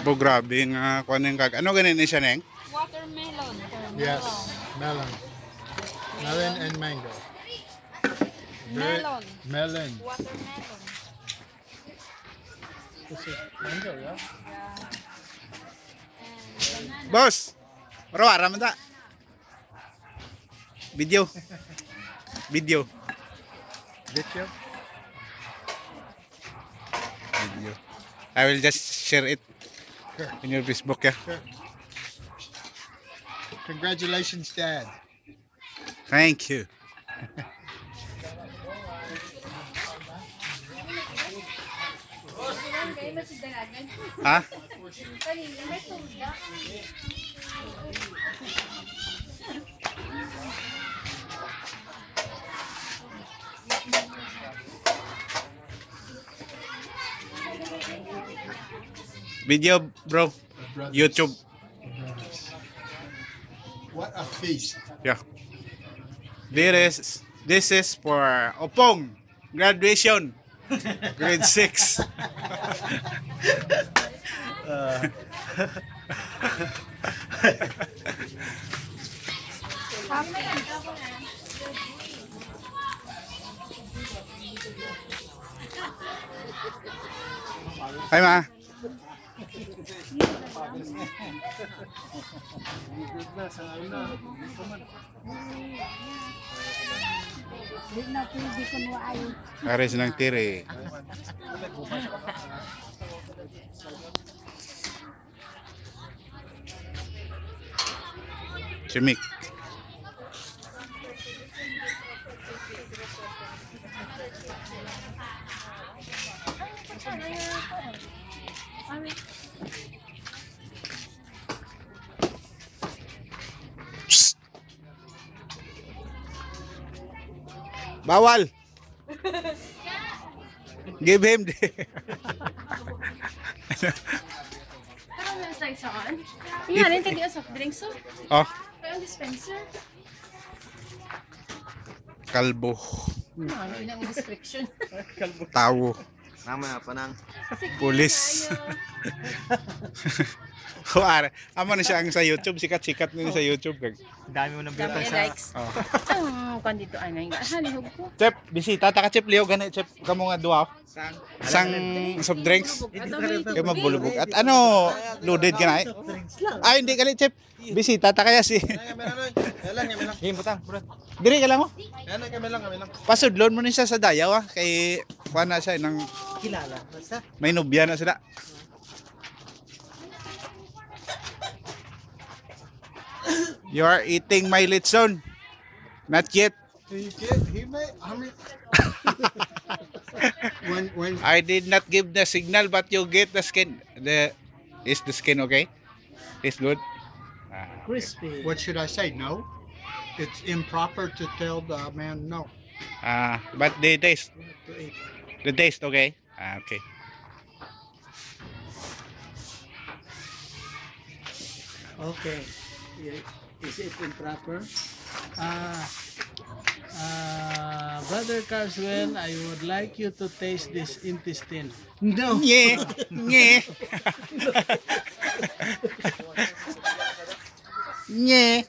Bo, grabe nga kung ano yung kag. Ano ganin siya, Neng? Watermelon. Yes, melon. Melon and mango. Melon. Melon. Watermelon. This is mango, yeah? Boss! Maro, araman ta. Video. Video. Video? Video. I will just share it Sure. in your Facebook, yeah. Sure. Congratulations, Dad. Thank you. Ha? Video, bro. YouTube. What a feast. Yeah. This is for Opong graduation. Grade 6. Hi, Ma. Ares ng tire. Chimik. Psst. Bawal. Give him the Yan, yung tagi soft drinks so. Oh, Kaya dispenser. kalbo. Ano yung description? Tawo. Nama apa nang? Pulis. Kuwari, amo na siya ang sa YouTube, sikat-sikat na sa YouTube. Dami mo nang Dami biyota yung sa... likes. Oh. Ang kandito ano yung halihog ko. Chef, bisita ta ka Chef Leo gani Chef kamo nga duwa. Sang soft drinks. Kaya mabulubog. At ano, loaded ka na eh? Ay, hindi kali Chef. Bisita ta kaya si. Game butang, bro. Diri ka lang mo. Kami lang. Pasudlon mo ni siya sa dayaw ah. Kay kuha na siya ng Kilala. Basta. may nobya na sila. You are eating my litson. Not yet. He may, I mean, when I did not give the signal, but you get the skin. Is the skin okay? It's good. Crispy. what should I say? No, it's improper to tell the man no. But the taste. To eat. The taste okay? Okay. Okay. Is it improper? Brother Carswell, I would like you to taste this intestine. No. Nye, nye. Nye.